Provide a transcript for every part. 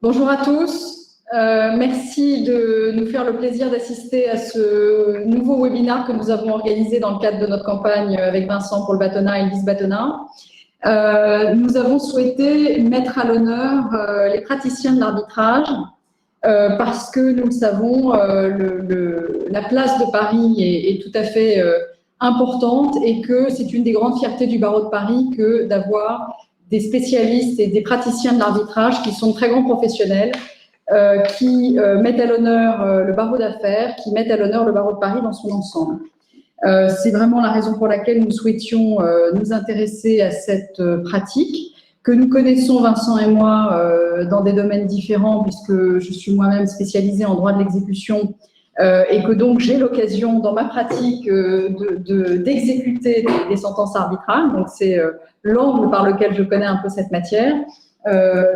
Bonjour à tous. Merci de nous faire le plaisir d'assister à ce nouveau webinaire que nous avons organisé dans le cadre de notre campagne avec Vincent pour le bâtonnat et Lise Bâtonnat. Nous avons souhaité mettre à l'honneur les praticiens de l'arbitrage parce que nous le savons, la place de Paris est tout à fait importante et que c'est une des grandes fiertés du barreau de Paris que d'avoir des spécialistes et des praticiens de l'arbitrage qui sont de très grands professionnels, qui mettent à l'honneur le barreau d'affaires, qui mettent à l'honneur le barreau de Paris dans son ensemble. C'est vraiment la raison pour laquelle nous souhaitions nous intéresser à cette pratique que nous connaissons, Vincent et moi, dans des domaines différents, puisque je suis moi-même spécialisée en droit de l'exécution et que donc j'ai l'occasion dans ma pratique d'exécuter des sentences arbitrales. Donc c'est l'angle par lequel je connais un peu cette matière,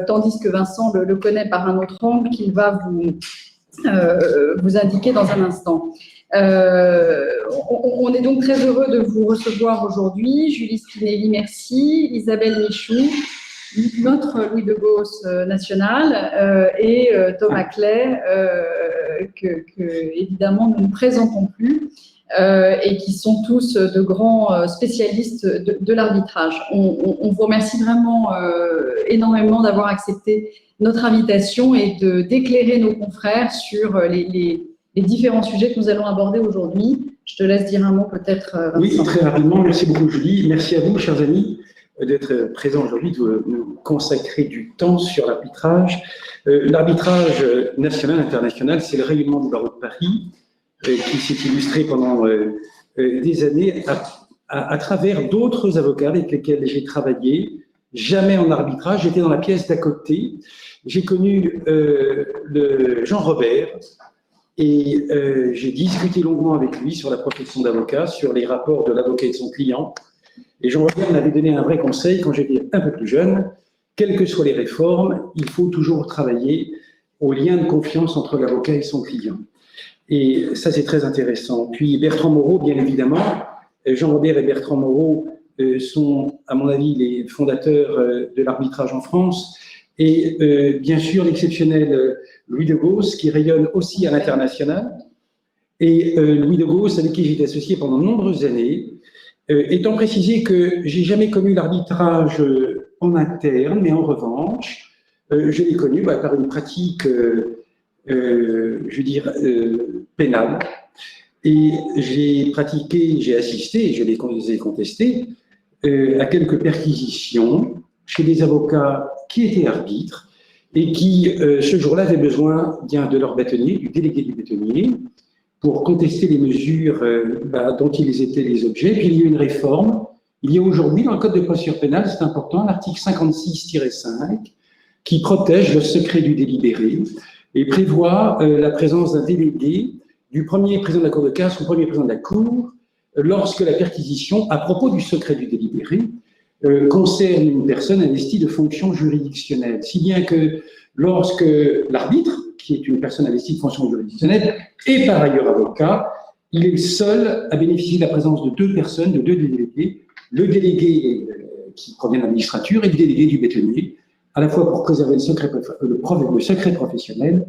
tandis que Vincent le connaît par un autre angle qu'il va vous indiquer dans un instant. On est donc très heureux de vous recevoir aujourd'hui. Julie Spinelli, merci. Isabelle Michou, notre Louis de Gauss national, et Thomas Clay, que évidemment nous ne présentons plus, et qui sont tous de grands spécialistes de l'arbitrage. On vous remercie vraiment énormément d'avoir accepté notre invitation et d'éclairer nos confrères sur les différents sujets que nous allons aborder aujourd'hui. Je te laisse dire un mot peut-être, Vincent. Oui, très rapidement. Merci beaucoup, Julie. Merci à vous, chers amis, d'être présents aujourd'hui, de nous consacrer du temps sur l'arbitrage. L'arbitrage national, international, c'est le rayonnement du barreau de Paris qui s'est illustré pendant des années à travers d'autres avocats avec lesquels j'ai travaillé, jamais en arbitrage. J'étais dans la pièce d'à côté. J'ai connu Jean Robert et j'ai discuté longuement avec lui sur la profession d'avocat, sur les rapports de l'avocat et de son client. Et Jean Robert m'avait donné un vrai conseil quand j'étais un peu plus jeune. Quelles que soient les réformes, il faut toujours travailler au lien de confiance entre l'avocat et son client. Et ça, c'est très intéressant. Puis Bertrand Moreau, bien évidemment. Jean Robert et Bertrand Moreau sont, à mon avis, les fondateurs de l'arbitrage en France. Et bien sûr, l'exceptionnel Louis de Gauss, qui rayonne aussi à l'international. Et Louis de Gauss, avec qui j'ai été associé pendant de nombreuses années, étant précisé que j'ai jamais connu l'arbitrage en interne, mais en revanche, je l'ai connu par une pratique, je veux dire, pénale. Et j'ai pratiqué, j'ai assisté, je les ai contestés, à quelques perquisitions chez des avocats qui étaient arbitres et qui, ce jour-là, avaient besoin bien de leur bâtonnier, du délégué du bâtonnier, pour contester les mesures dont ils étaient les objets. Puis il y a eu une réforme. Il y a aujourd'hui, dans le Code de procédure pénale, c'est important, l'article 56-5 qui protège le secret du délibéré et prévoit la présence d'un délégué du premier président de la Cour de casse ou premier président de la Cour lorsque la perquisition, à propos du secret du délibéré, concerne une personne investie de fonctions juridictionnelles. Si bien que lorsque l'arbitre, qui est une personne investie de fonctions juridictionnelles, est par ailleurs avocat, il est le seul à bénéficier de la présence de deux personnes, de deux délégués, le délégué qui provient de la magistrature et le délégué du bâtonnier, à la fois pour préserver le secret professionnel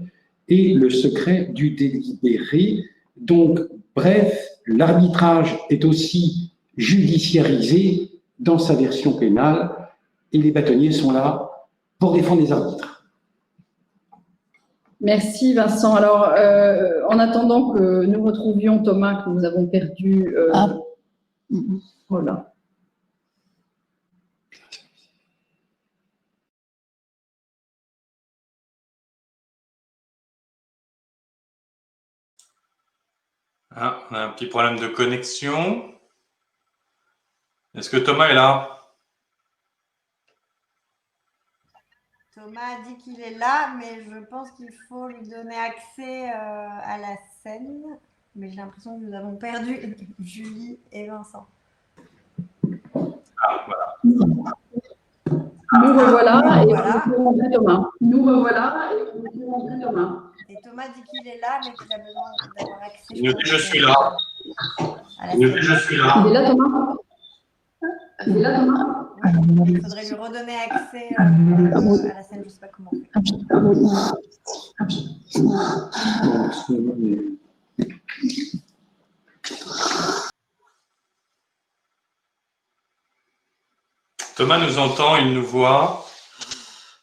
et le secret du délibéré. Donc, bref, l'arbitrage est aussi judiciarisé dans sa version pénale et les bâtonniers sont là pour défendre les arbitres. Merci Vincent. Alors, en attendant que nous retrouvions Thomas, que nous avons perdu, voilà. Ah, on a un petit problème de connexion. Est-ce que Thomas est là? Thomas a dit qu'il est là, mais je pense qu'il faut lui donner accès à la scène. Mais j'ai l'impression que nous avons perdu Julie et Vincent. Ah, voilà. Nous revoilà, et voilà. Thomas. Nous revoilà, et Thomas. Et Thomas dit qu'il est là, mais qu'il a besoin d'avoir accès. Je suis là. Je suis là. Il est là, Thomas? C'est là, Thomas? Il faudrait lui redonner accès à la scène, je ne sais pas comment on fait. Thomas nous entend, il nous voit.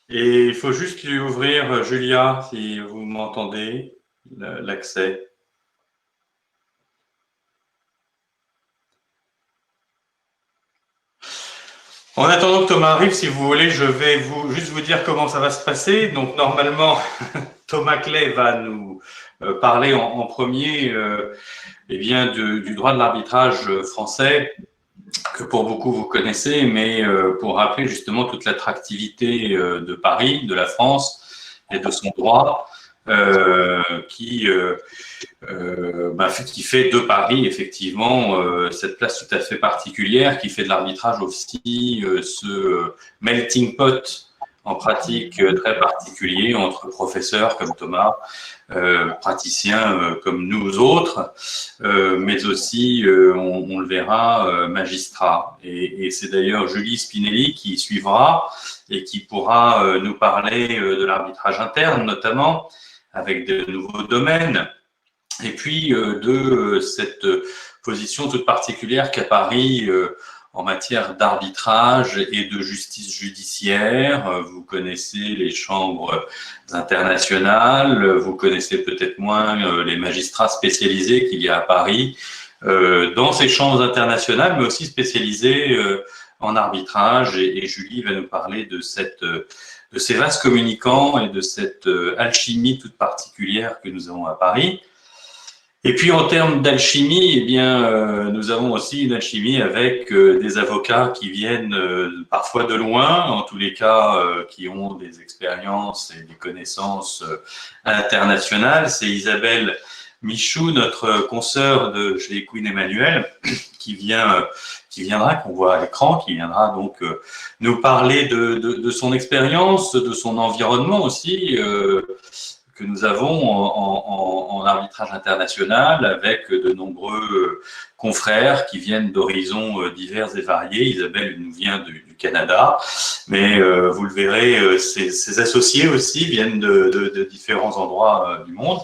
Et il faut juste lui ouvrir, Julia, si vous m'entendez, l'accès. En attendant que Thomas arrive, si vous voulez, je vais juste vous dire comment ça va se passer. Donc normalement, Thomas Clay va nous parler en premier eh bien, du droit de l'arbitrage français, que pour beaucoup vous connaissez, mais pour rappeler justement toute l'attractivité de Paris, de la France et de son droit, qui fait de Paris effectivement cette place tout à fait particulière, qui fait de l'arbitrage aussi ce melting pot en pratique très particulier entre professeurs comme Thomas, praticiens comme nous autres, mais aussi, on le verra, magistrats. Et c'est d'ailleurs Julie Spinelli qui suivra et qui pourra nous parler de l'arbitrage interne notamment, avec de nouveaux domaines. Et puis de cette position toute particulière qu'a Paris en matière d'arbitrage et de justice judiciaire. Vous connaissez les chambres internationales, vous connaissez peut-être moins les magistrats spécialisés qu'il y a à Paris dans ces chambres internationales, mais aussi spécialisés en arbitrage. Et Julie va nous parler de ces vases communicants et de cette alchimie toute particulière que nous avons à Paris. Et puis en termes d'alchimie, eh bien, nous avons aussi une alchimie avec des avocats qui viennent parfois de loin, en tous les cas qui ont des expériences et des connaissances internationales. C'est Isabelle Michou, notre consoeur de chez Queen Emmanuel, qui viendra, qu'on voit à l'écran, qui viendra donc nous parler de son expérience, de son environnement aussi, que nous avons en arbitrage international avec de nombreux confrères qui viennent d'horizons divers et variés. Isabelle nous vient du Canada, mais vous le verrez, ses associés aussi viennent de différents endroits du monde.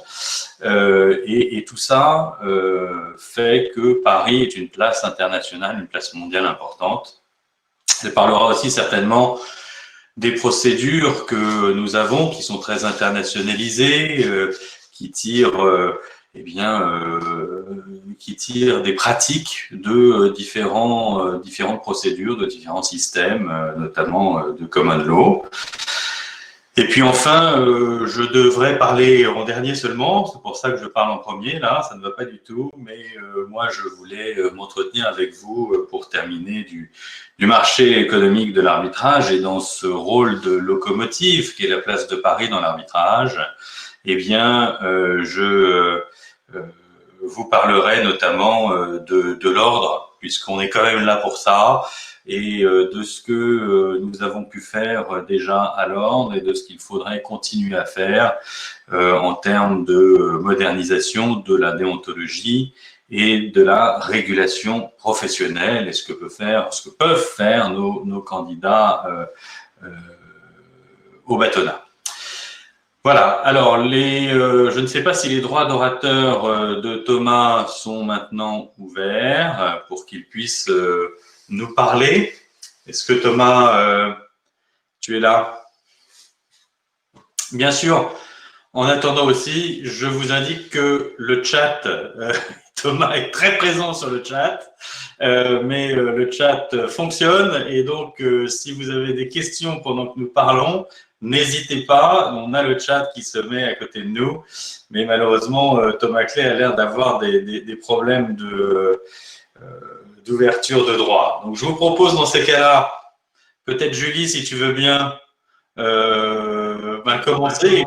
Et tout ça fait que Paris est une place internationale, une place mondiale importante. Elle parlera aussi certainement des procédures que nous avons qui sont très internationalisées, qui tirent qui tirent des pratiques de différentes procédures, de différents systèmes, notamment de common law. Et puis enfin, je devrais parler en dernier seulement, c'est pour ça que je parle en premier, là, ça ne va pas du tout, mais moi je voulais m'entretenir avec vous pour terminer du marché économique de l'arbitrage et dans ce rôle de locomotive qui est la place de Paris dans l'arbitrage, eh bien, je vous parlerai notamment de l'ordre, puisqu'on est quand même là pour ça, et de ce que nous avons pu faire déjà à l'ordre et de ce qu'il faudrait continuer à faire en termes de modernisation de la déontologie et de la régulation professionnelle et ce que peuvent faire nos candidats au bâtonnat. Voilà, alors je ne sais pas si les droits d'orateur de Thomas sont maintenant ouverts pour qu'il puisse nous parler. Est-ce que Thomas, tu es là? Bien sûr, en attendant aussi, je vous indique que le chat, Thomas est très présent sur le chat, mais le chat fonctionne et donc si vous avez des questions pendant que nous parlons, n'hésitez pas, on a le chat qui se met à côté de nous, mais malheureusement, Thomas Clay a l'air d'avoir des problèmes d'ouverture de droit. Donc, je vous propose dans ces cas-là, peut-être Julie, si tu veux bien commencer, et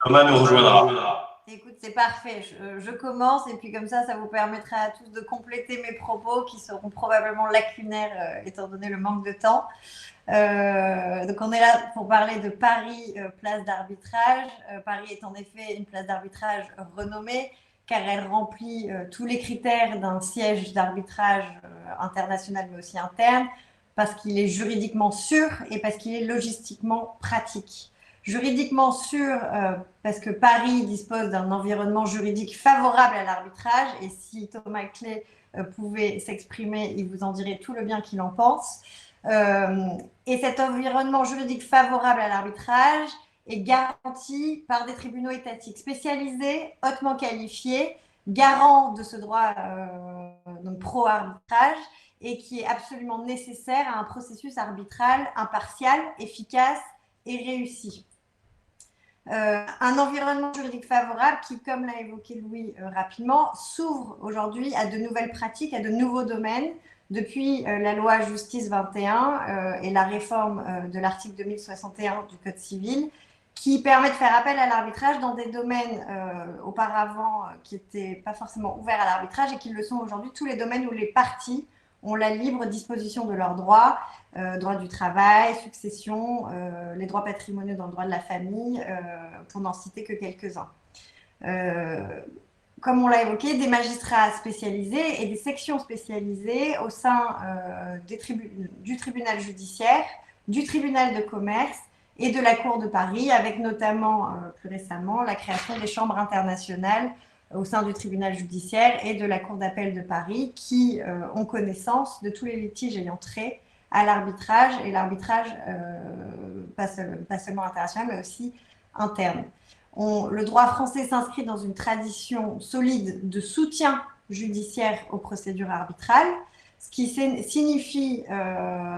Thomas nous rejoindra. Écoute, c'est parfait. Je commence et puis comme ça vous permettra à tous de compléter mes propos qui seront probablement lacunaires étant donné le manque de temps. Donc on est là pour parler de Paris, place d'arbitrage. Paris est en effet une place d'arbitrage renommée car elle remplit tous les critères d'un siège d'arbitrage international, mais aussi interne, parce qu'il est juridiquement sûr et parce qu'il est logistiquement pratique. Juridiquement sûr, parce que Paris dispose d'un environnement juridique favorable à l'arbitrage, et si Thomas Clay pouvait s'exprimer, il vous en dirait tout le bien qu'il en pense. Et cet environnement juridique favorable à l'arbitrage est garanti par des tribunaux étatiques spécialisés, hautement qualifiés, garants de ce droit pro-arbitrage, et qui est absolument nécessaire à un processus arbitral impartial, efficace et réussi. Un environnement juridique favorable qui, comme l'a évoqué Louis rapidement, s'ouvre aujourd'hui à de nouvelles pratiques, à de nouveaux domaines, depuis la loi Justice 21 et la réforme de l'article 2061 du Code civil, qui permet de faire appel à l'arbitrage dans des domaines auparavant qui n'étaient pas forcément ouverts à l'arbitrage et qui le sont aujourd'hui, tous les domaines où les parties ont la libre disposition de leurs droits, droit du travail, succession, les droits patrimoniaux dans le droit de la famille, pour n'en citer que quelques-uns. Comme on l'a évoqué, des magistrats spécialisés et des sections spécialisées au sein du tribunal judiciaire, du tribunal de commerce et de la Cour de Paris, avec notamment, plus récemment, la création des chambres internationales au sein du tribunal judiciaire et de la Cour d'appel de Paris, qui ont connaissance de tous les litiges ayant trait à l'arbitrage, et l'arbitrage pas seulement international, mais aussi interne. Le droit français s'inscrit dans une tradition solide de soutien judiciaire aux procédures arbitrales, ce qui signifie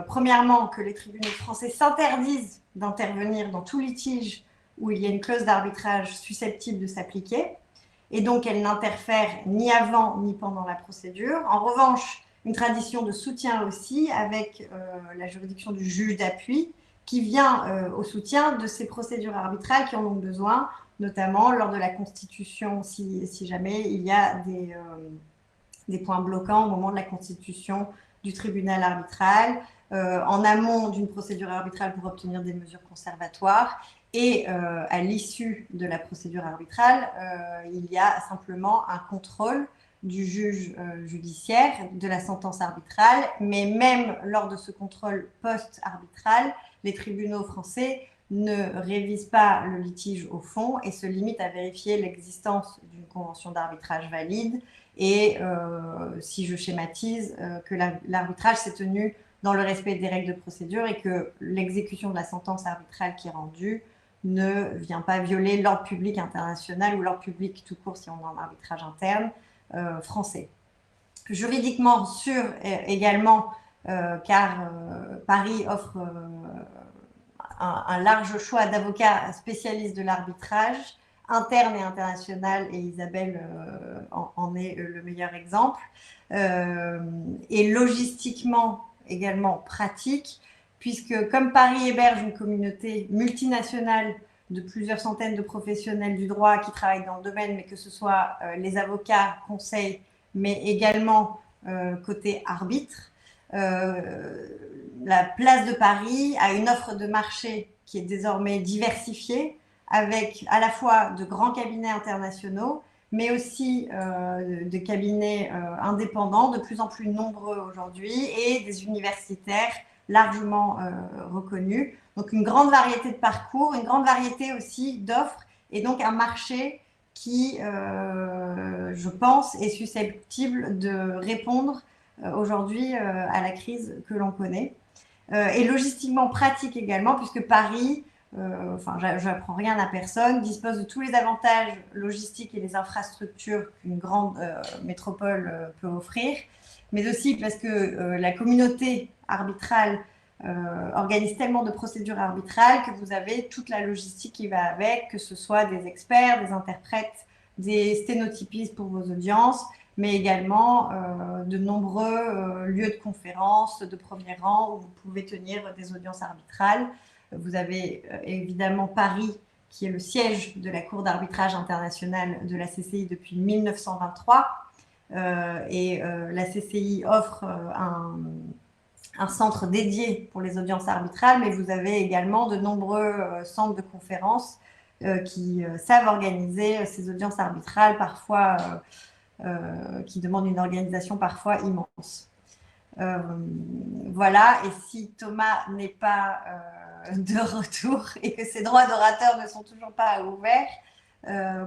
premièrement que les tribunaux français s'interdisent d'intervenir dans tout litige où il y a une clause d'arbitrage susceptible de s'appliquer, et donc elle n'interfère ni avant ni pendant la procédure. En revanche, une tradition de soutien aussi avec la juridiction du juge d'appui qui vient au soutien de ces procédures arbitrales qui en ont besoin, notamment lors de la constitution, si jamais il y a des points bloquants au moment de la constitution du tribunal arbitral, en amont d'une procédure arbitrale pour obtenir des mesures conservatoires, et à l'issue de la procédure arbitrale, il y a simplement un contrôle du juge judiciaire de la sentence arbitrale, mais même lors de ce contrôle post-arbitral, les tribunaux français ne révisent pas le litige au fond et se limitent à vérifier l'existence d'une convention d'arbitrage valide et, si je schématise, que l'arbitrage s'est tenu dans le respect des règles de procédure et que l'exécution de la sentence arbitrale qui est rendue ne vient pas violer l'ordre public international ou l'ordre public tout court si on a un arbitrage interne français. Juridiquement sûr également, car Paris offre un large choix d'avocats spécialistes de l'arbitrage interne et international, et Isabelle en est le meilleur exemple, et logistiquement également pratique, puisque comme Paris héberge une communauté multinationale de plusieurs centaines de professionnels du droit qui travaillent dans le domaine, mais que ce soit les avocats, conseils, mais également côté arbitre, la place de Paris a une offre de marché qui est désormais diversifiée, avec à la fois de grands cabinets internationaux, mais aussi de cabinets indépendants, de plus en plus nombreux aujourd'hui, et des universitaires largement reconnus. Donc une grande variété de parcours, une grande variété aussi d'offres, et donc un marché qui, je pense, est susceptible de répondre aujourd'hui à la crise que l'on connaît. Et logistiquement pratique également, puisque Paris, je n'apprends rien à personne, dispose de tous les avantages logistiques et les infrastructures qu'une grande métropole peut offrir, mais aussi parce que la communauté arbitrale organise tellement de procédures arbitrales que vous avez toute la logistique qui va avec, que ce soit des experts, des interprètes, des sténotypistes pour vos audiences, mais également de nombreux lieux de conférences de premier rang où vous pouvez tenir des audiences arbitrales. Vous avez évidemment Paris, qui est le siège de la Cour d'arbitrage internationale de la CCI depuis 1923. Et la CCI offre un centre dédié pour les audiences arbitrales, mais vous avez également de nombreux centres de conférences qui savent organiser ces audiences arbitrales, parfois qui demandent une organisation parfois immense. Voilà, et si Thomas n'est pas de retour et que ses droits d'orateur ne sont toujours pas ouverts,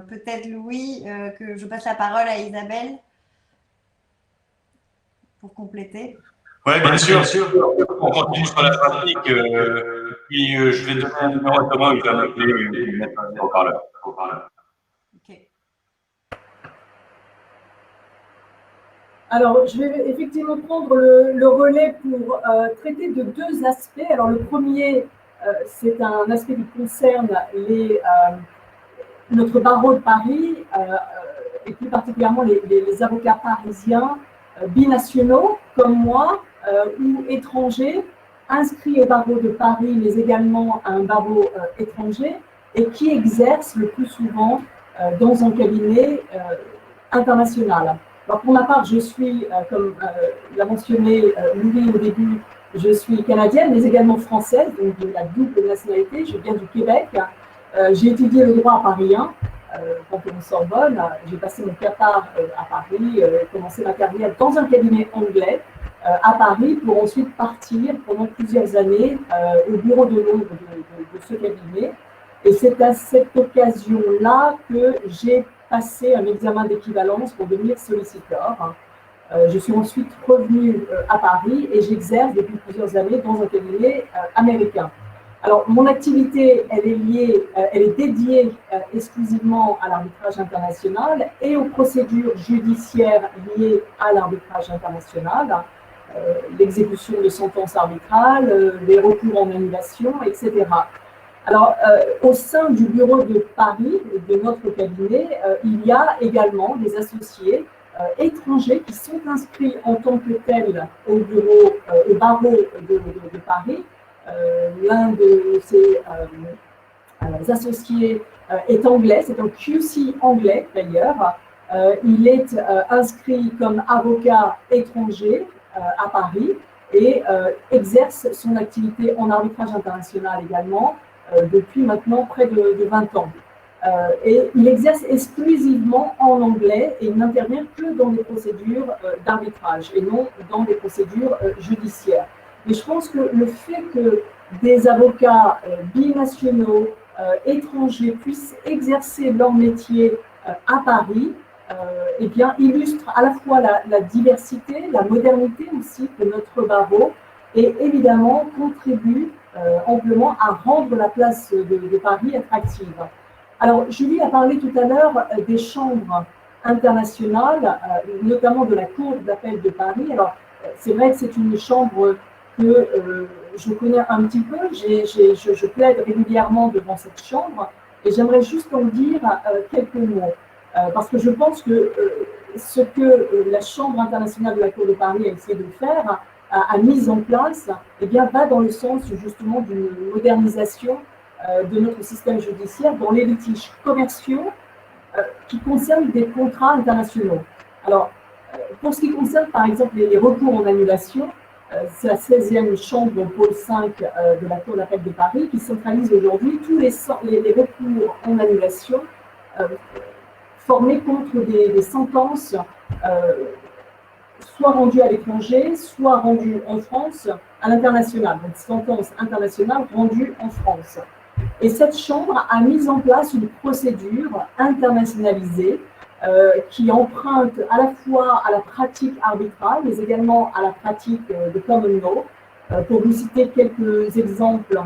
peut-être Louis, que je passe la parole à Isabelle pour compléter. Oui, bien sûr. On continue sur la pratique. Puis je vais donner un numéro à Thomas, il va m'appeler et mettre un haut-parleur. Ok. Alors, je vais effectivement prendre le relais pour traiter de deux aspects. Alors, le premier, c'est un aspect qui concerne notre barreau de Paris et plus particulièrement les avocats parisiens binationaux comme moi ou étrangers inscrits au barreau de Paris, mais également à un barreau étranger et qui exercent le plus souvent dans un cabinet international. Alors pour ma part, je suis, comme l'a mentionné Louis au début, je suis canadienne, mais également française, donc de la double nationalité. Je viens du Québec. J'ai étudié le droit à Paris 1, quand on Sorbonne. J'ai passé mon CAPAR à Paris, commencé ma carrière dans un cabinet anglais à Paris pour ensuite partir pendant plusieurs années au bureau de Londres de ce cabinet. Et c'est à cette occasion-là que j'ai passé un examen d'équivalence pour devenir solliciteur. Je suis ensuite revenue à Paris et j'exerce depuis plusieurs années dans un cabinet américain. Alors, mon activité, elle est liée, elle est dédiée exclusivement à l'arbitrage international et aux procédures judiciaires liées à l'arbitrage international, l'exécution de sentences arbitrales, les recours en annulation, etc. Alors, au sein du bureau de Paris, de notre cabinet, il y a également des associés étrangers qui sont inscrits en tant que tels au bureau, au barreau de Paris. L'un de ces associés est anglais, c'est un QC anglais d'ailleurs. Il est inscrit comme avocat étranger à Paris et exerce son activité en arbitrage international également depuis maintenant près de 20 ans. Et il exerce exclusivement en anglais et il n'intervient que dans des procédures d'arbitrage et non dans des procédures judiciaires. Mais je pense que le fait que des avocats binationaux étrangers puissent exercer leur métier à Paris, eh bien, illustre à la fois la diversité, la modernité aussi de notre barreau et évidemment contribue amplement à rendre la place de Paris attractive. Alors, Julie a parlé tout à l'heure des chambres internationales, notamment de la Cour d'appel de Paris. Alors, c'est vrai que c'est une chambre que je connais un petit peu, je plaide régulièrement devant cette chambre et j'aimerais juste en dire quelques mots. Parce que je pense que ce que la Chambre internationale de la Cour de Paris a essayé de faire, a mis en place, eh bien, va dans le sens justement d'une modernisation de notre système judiciaire dans les litiges commerciaux qui concernent des contrats internationaux. Alors, pour ce qui concerne par exemple les recours en annulation, c'est la 16e chambre pôle 5 de la Cour d'appel de Paris qui centralise aujourd'hui tous les recours en annulation formés contre des sentences soit rendues à l'étranger, soit rendues en France à l'international. Donc, sentences internationales rendues en France. Et cette chambre a mis en place une procédure internationalisée qui emprunte à la fois à la pratique arbitrale, mais également à la pratique de common law. Pour vous citer quelques exemples,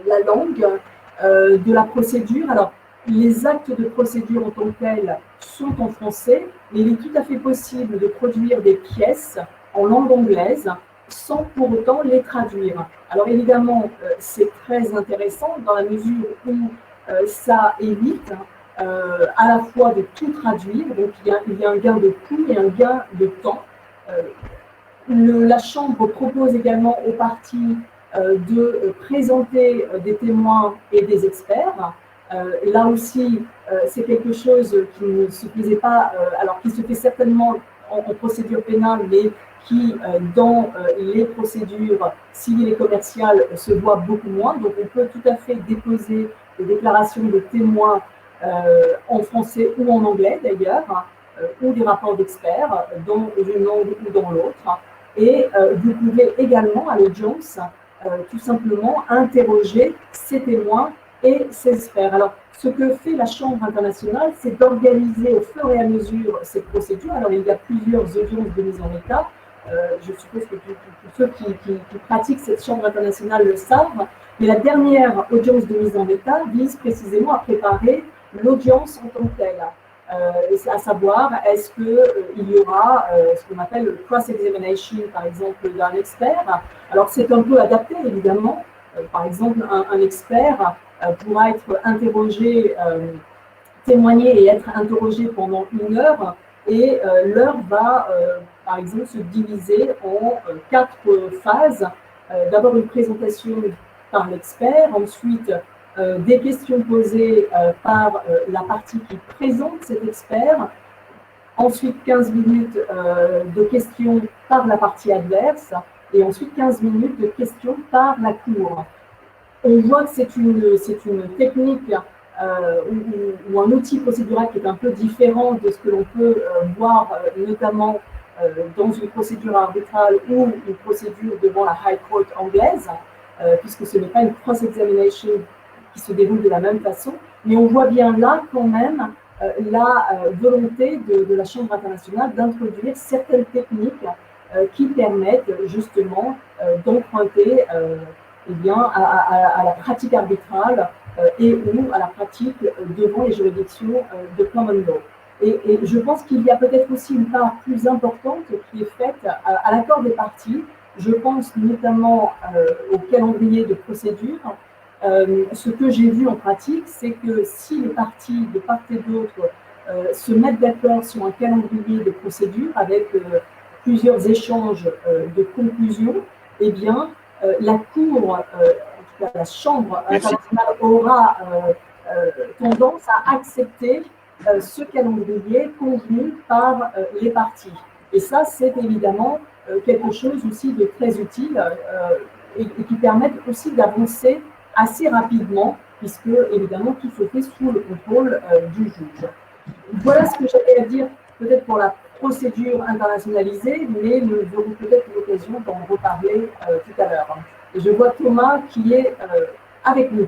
la langue de la procédure. Alors, les actes de procédure en tant que tels sont en français, mais il est tout à fait possible de produire des pièces en langue anglaise sans pour autant les traduire. Alors évidemment, c'est très intéressant dans la mesure où ça évite à la fois de tout traduire, donc il y a un gain de coût et un gain de temps. La Chambre propose également aux parties de présenter des témoins et des experts. Là aussi, c'est quelque chose qui ne se faisait pas, alors qui se fait certainement en procédure pénale, mais qui, dans les procédures civiles et commerciales, se voit beaucoup moins. Donc, on peut tout à fait déposer des déclarations de témoins en français ou en anglais d'ailleurs, ou des rapports d'experts dans une langue ou dans l'autre. Et vous pouvez également à l'audience tout simplement interroger ces témoins et ces experts. Alors, ce que fait la Chambre internationale, c'est d'organiser au fur et à mesure ces procédures. Alors, il y a plusieurs audiences de mise en état. Je suppose que tous ceux qui pratiquent cette Chambre internationale le savent. Mais la dernière audience de mise en état vise précisément à préparer l'audience en tant que telle. À savoir, est-ce qu'il y aura ce qu'on appelle le cross-examination, par exemple, d'un expert. Alors, c'est un peu adapté, évidemment. Par exemple, un expert pourra être interrogé, témoigner et être interrogé pendant 1 heure, et l'heure va, par exemple, se diviser en 4 phases. D'abord, une présentation par l'expert, ensuite, des questions posées par la partie qui présente cet expert, ensuite 15 minutes de questions par la partie adverse, et ensuite 15 minutes de questions par la cour. On voit que c'est une technique ou un outil procédural qui est un peu différent de ce que l'on peut voir notamment dans une procédure arbitrale ou une procédure devant la High Court anglaise, puisque ce n'est pas une cross-examination qui se déroule de la même façon, mais on voit bien là quand même la volonté de la Chambre internationale d'introduire certaines techniques qui permettent justement d'emprunter eh bien, à la pratique arbitrale et ou à la pratique devant les juridictions de common law. Et je pense qu'il y a peut-être aussi une part plus importante qui est faite à l'accord des parties. Je pense notamment au calendrier de procédure. Ce que j'ai vu en pratique, c'est que si les parties de part et d'autre se mettent d'accord sur un calendrier de procédure avec plusieurs échanges de conclusions, eh bien, la Cour, en tout cas la Chambre internationale, aura tendance à accepter ce calendrier convenu par les parties. Et ça, c'est évidemment quelque chose aussi de très utile et qui permet aussi d'avancer assez rapidement, puisque évidemment tout se fait sous le contrôle du juge. Voilà ce que j'avais à dire peut-être pour la procédure internationalisée, mais nous aurons peut-être l'occasion d'en reparler tout à l'heure. Et je vois Thomas qui est avec nous.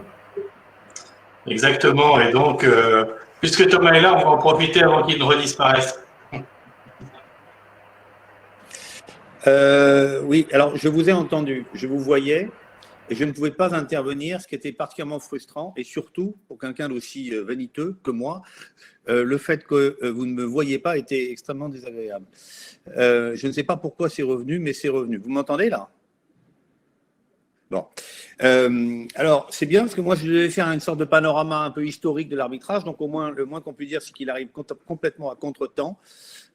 Exactement, et donc, puisque Thomas est là, on va en profiter avant qu'il ne redisparaisse. Oui, alors je vous ai entendu, je vous voyais, et je ne pouvais pas intervenir, ce qui était particulièrement frustrant, et surtout, pour quelqu'un d'aussi vaniteux que moi, le fait que vous ne me voyez pas était extrêmement désagréable. Je ne sais pas pourquoi c'est revenu, mais c'est revenu. Vous m'entendez là? Bon. Alors, c'est bien parce que moi, je devais faire une sorte de panorama un peu historique de l'arbitrage. Donc, au moins, le moins qu'on puisse dire, c'est qu'il arrive complètement à contre-temps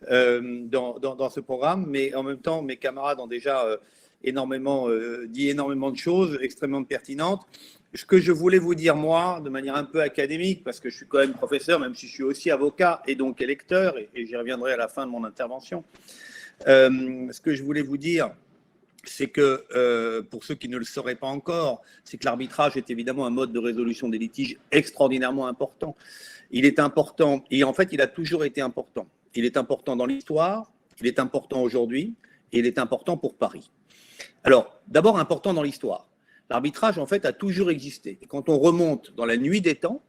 dans ce programme. Mais en même temps, mes camarades ont déjà dit énormément de choses extrêmement pertinentes. Ce que je voulais vous dire, moi, de manière un peu académique, parce que je suis quand même professeur, même si je suis aussi avocat et donc électeur, et j'y reviendrai à la fin de mon intervention. Ce que je voulais vous dire, c'est que, pour ceux qui ne le sauraient pas encore, c'est que l'arbitrage est évidemment un mode de résolution des litiges extraordinairement important. Il est important, et en fait, il a toujours été important. Il est important dans l'histoire, il est important aujourd'hui, et il est important pour Paris. Alors, d'abord, important dans l'histoire. L'arbitrage, en fait, a toujours existé. Et quand on remonte dans la nuit des temps,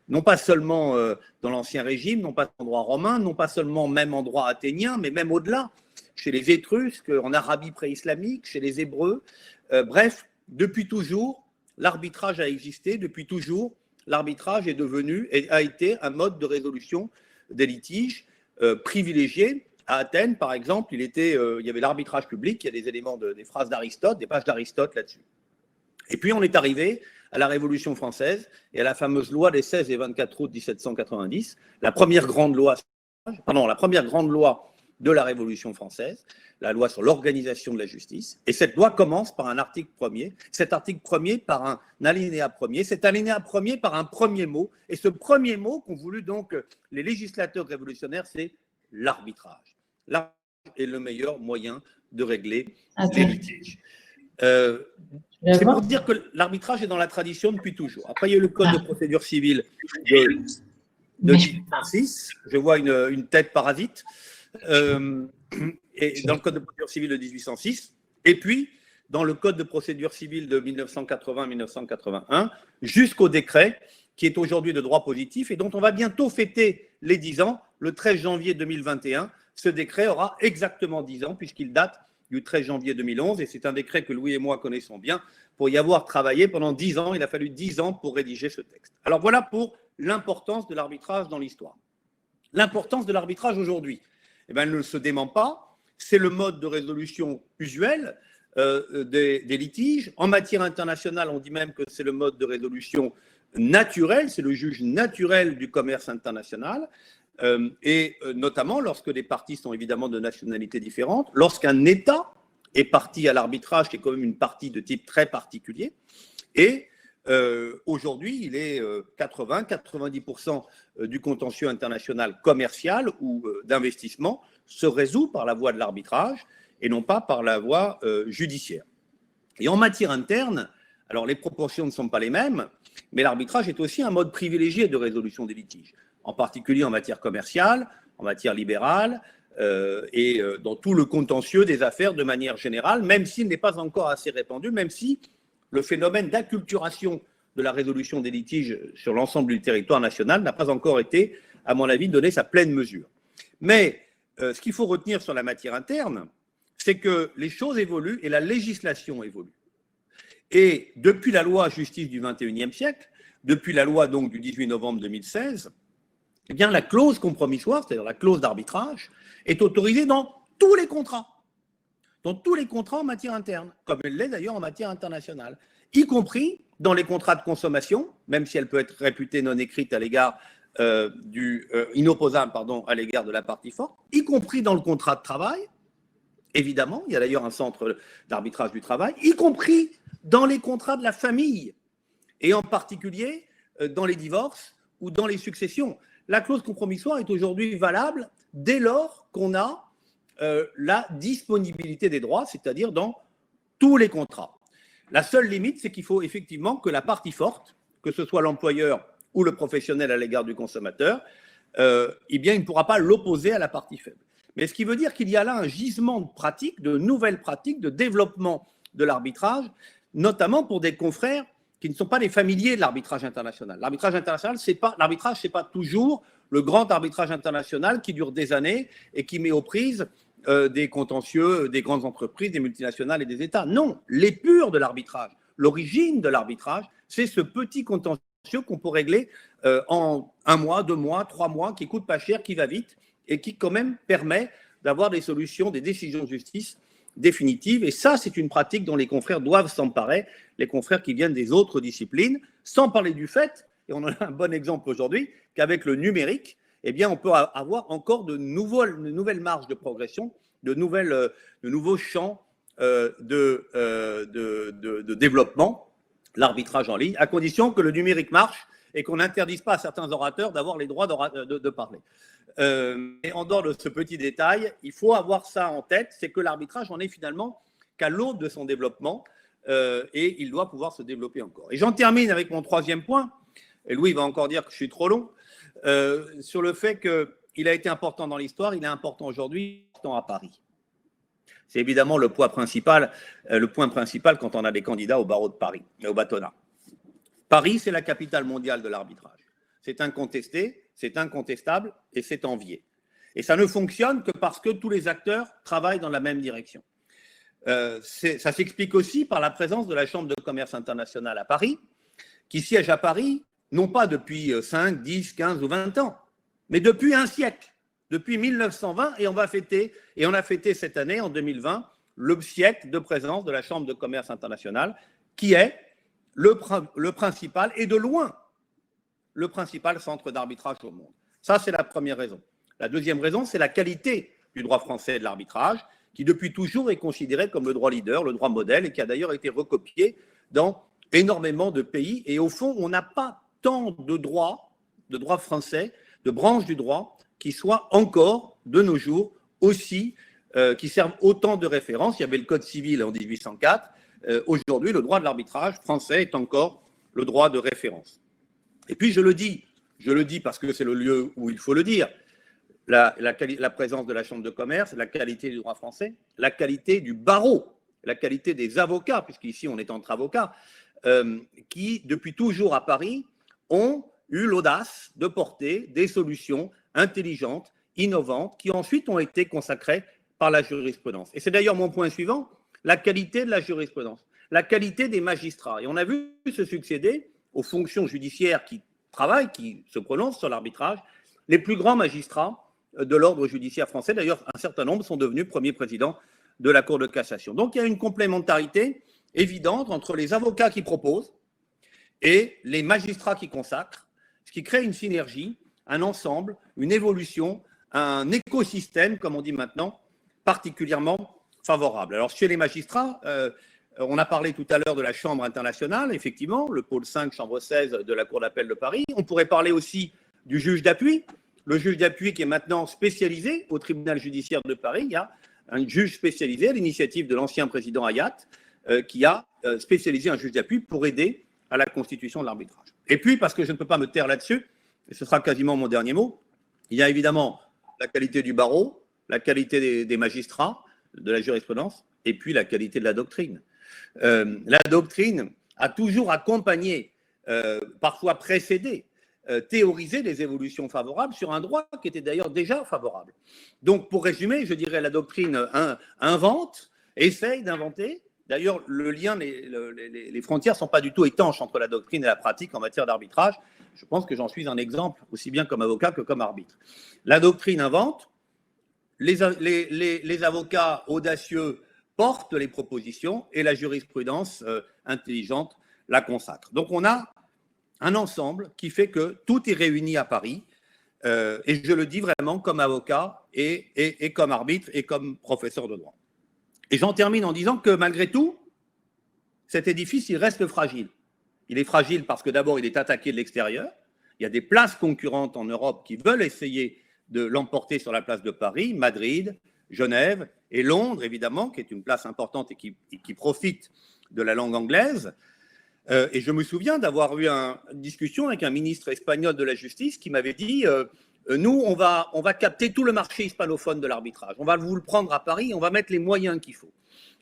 non pas seulement dans l'Ancien Régime, non pas en droit romain, non pas seulement même en droit athénien, mais même au-delà, chez les Étrusques, en Arabie pré-islamique, chez les Hébreux. Bref, depuis toujours, l'arbitrage a existé. Depuis toujours, l'arbitrage est devenu et a été un mode de résolution des litiges privilégié. À Athènes, par exemple, il y avait l'arbitrage public. Il y a des éléments des phrases d'Aristote, des pages d'Aristote là-dessus. Et puis, on est arrivé à la Révolution française et à la fameuse loi des 16 et 24 août 1790, la première grande loi de la Révolution française, la loi sur l'organisation de la justice. Et cette loi commence par un article premier, cet article premier par un alinéa premier, cet alinéa premier par un premier mot. Et ce premier mot qu'ont voulu donc les législateurs révolutionnaires, c'est l'arbitrage. L'arbitrage est le meilleur moyen de régler les litiges. C'est pour dire que l'arbitrage est dans la tradition depuis toujours. Après, il y a eu le Code de procédure civile de 1806. Je vois une tête parasite. Et dans le Code de procédure civile de 1806. Et puis, dans le Code de procédure civile de 1980-1981, jusqu'au décret qui est aujourd'hui de droit positif et dont on va bientôt fêter les 10 ans, le 13 janvier 2021. Ce décret aura exactement 10 ans puisqu'il date du 13 janvier 2011 et c'est un décret que Louis et moi connaissons bien. Pour y avoir travaillé pendant 10 ans, il a fallu 10 ans pour rédiger ce texte. Alors voilà pour l'importance de l'arbitrage dans l'histoire. L'importance de l'arbitrage aujourd'hui, eh bien, elle ne se dément pas. C'est le mode de résolution usuel des litiges. En matière internationale, on dit même que c'est le mode de résolution naturel, c'est le juge naturel du commerce international, et notamment lorsque les parties sont évidemment de nationalités différentes, lorsqu'un État est partie à l'arbitrage, qui est quand même une partie de type très particulier, et aujourd'hui, il est 80-90% du contentieux international commercial ou d'investissement se résout par la voie de l'arbitrage et non pas par la voie judiciaire. Et en matière interne, alors les proportions ne sont pas les mêmes, mais l'arbitrage est aussi un mode privilégié de résolution des litiges, en particulier en matière commerciale, en matière libérale, et dans tout le contentieux des affaires de manière générale, même s'il n'est pas encore assez répandu, même si le phénomène d'acculturation de la résolution des litiges sur l'ensemble du territoire national n'a pas encore été, à mon avis, donné sa pleine mesure. Mais ce qu'il faut retenir sur la matière interne, c'est que les choses évoluent et la législation évolue. Et depuis la loi justice du XXIe siècle, depuis la loi donc du 18 novembre 2016, eh bien, la clause compromissoire, c'est-à-dire la clause d'arbitrage, est autorisée dans tous les contrats en matière interne, comme elle l'est d'ailleurs en matière internationale, y compris dans les contrats de consommation, même si elle peut être réputée non écrite à l'égard inopposable à l'égard de la partie forte, y compris dans le contrat de travail, évidemment, il y a d'ailleurs un centre d'arbitrage du travail, y compris dans les contrats de la famille, et en particulier dans les divorces ou dans les successions. La clause compromissoire est aujourd'hui valable dès lors qu'on a la disponibilité des droits, c'est-à-dire dans tous les contrats. La seule limite, c'est qu'il faut effectivement que la partie forte, que ce soit l'employeur ou le professionnel à l'égard du consommateur, eh bien, il ne pourra pas l'opposer à la partie faible. Mais ce qui veut dire qu'il y a là un gisement de pratiques, de nouvelles pratiques, de développement de l'arbitrage, notamment pour des confrères qui ne sont pas des familiers de l'arbitrage international. L'arbitrage international, l'arbitrage, c'est pas toujours le grand arbitrage international qui dure des années et qui met aux prises des contentieux, des grandes entreprises, des multinationales et des États. Non, l'épure de l'arbitrage, l'origine de l'arbitrage, c'est ce petit contentieux qu'on peut régler en 1 mois, 2 mois, 3 mois, qui coûte pas cher, qui va vite et qui quand même permet d'avoir des solutions, des décisions de justice définitives. Et ça, c'est une pratique dont les confrères doivent s'emparer, les confrères qui viennent des autres disciplines, sans parler du fait, et on en a un bon exemple aujourd'hui, qu'avec le numérique, eh bien, on peut avoir encore de nouvelles marges de progression, de nouveaux champs de développement, l'arbitrage en ligne, à condition que le numérique marche et qu'on n'interdise pas à certains orateurs d'avoir les droits de parler. Et en dehors de ce petit détail, il faut avoir ça en tête, c'est que l'arbitrage en est finalement qu'à l'aube de son développement et il doit pouvoir se développer encore. Et j'en termine avec mon 3e point, et Louis va encore dire que je suis trop long, sur le fait qu'il a été important dans l'histoire, il est important aujourd'hui à Paris. C'est évidemment le point principal quand on a des candidats au barreau de Paris, au bâtonnat. Paris, c'est la capitale mondiale de l'arbitrage. C'est incontesté, c'est incontestable et c'est envié. Et ça ne fonctionne que parce que tous les acteurs travaillent dans la même direction. Ça s'explique aussi par la présence de la Chambre de commerce internationale à Paris, qui siège à Paris, non pas depuis 5, 10, 15 ou 20 ans, mais depuis un siècle, depuis 1920, et on a fêté cette année, en 2020, le siècle de présence de la Chambre de commerce internationale, qui est le principal, et de loin, le principal centre d'arbitrage au monde. Ça, c'est la première raison. La deuxième raison, c'est la qualité du droit français de l'arbitrage, qui depuis toujours est considéré comme le droit leader, le droit modèle, et qui a d'ailleurs été recopié dans énormément de pays. Et au fond, on n'a pas tant de droits français, de branches du droit, qui soient encore, de nos jours, aussi, qui servent autant de référence. Il y avait le Code civil en 1804, aujourd'hui, le droit de l'arbitrage français est encore le droit de référence. Et puis, je le dis parce que c'est le lieu où il faut le dire, la présence de la Chambre de commerce, la qualité du droit français, la qualité du barreau, la qualité des avocats, puisqu'ici on est entre avocats, qui, depuis toujours à Paris, ont eu l'audace de porter des solutions intelligentes, innovantes, qui ensuite ont été consacrées par la jurisprudence. Et c'est d'ailleurs mon point suivant, la qualité de la jurisprudence, la qualité des magistrats. Et on a vu se succéder aux fonctions judiciaires qui travaillent, qui se prononcent sur l'arbitrage, les plus grands magistrats de l'ordre judiciaire français. D'ailleurs, un certain nombre sont devenus premiers présidents de la Cour de cassation. Donc, il y a une complémentarité évidente entre les avocats qui proposent et les magistrats qui consacrent, ce qui crée une synergie, un ensemble, une évolution, un écosystème, comme on dit maintenant, particulièrement favorable. Alors, chez les magistrats, on a parlé tout à l'heure de la Chambre internationale, effectivement, le pôle 5, Chambre 16 de la Cour d'appel de Paris. On pourrait parler aussi du juge d'appui. Le juge d'appui qui est maintenant spécialisé au tribunal judiciaire de Paris. Il y a un juge spécialisé à l'initiative de l'ancien président Hayat qui a spécialisé un juge d'appui pour aider à la constitution de l'arbitrage. Et puis, parce que je ne peux pas me taire là-dessus, et ce sera quasiment mon dernier mot, il y a évidemment la qualité du barreau, la qualité des magistrats, de la jurisprudence, et puis la qualité de la doctrine. La doctrine a toujours accompagné, parfois précédé, théorisé les évolutions favorables sur un droit qui était d'ailleurs déjà favorable. Donc, pour résumer, je dirais la doctrine invente, essaye d'inventer. D'ailleurs, le lien, les frontières ne sont pas du tout étanches entre la doctrine et la pratique en matière d'arbitrage. Je pense que j'en suis un exemple, aussi bien comme avocat que comme arbitre. La doctrine invente, les avocats audacieux portent les propositions et la jurisprudence intelligente la consacre. Donc, on a un ensemble qui fait que tout est réuni à Paris, et je le dis vraiment comme avocat et comme arbitre et comme professeur de droit. Et j'en termine en disant que malgré tout, cet édifice, il reste fragile. Il est fragile parce que d'abord, il est attaqué de l'extérieur. Il y a des places concurrentes en Europe qui veulent essayer de l'emporter sur la place de Paris, Madrid, Genève et Londres, évidemment, qui est une place importante et qui profite de la langue anglaise. Et je me souviens d'avoir eu une discussion avec un ministre espagnol de la Justice qui m'avait dit nous, on va capter tout le marché hispanophone de l'arbitrage. On va vous le prendre à Paris, on va mettre les moyens qu'il faut.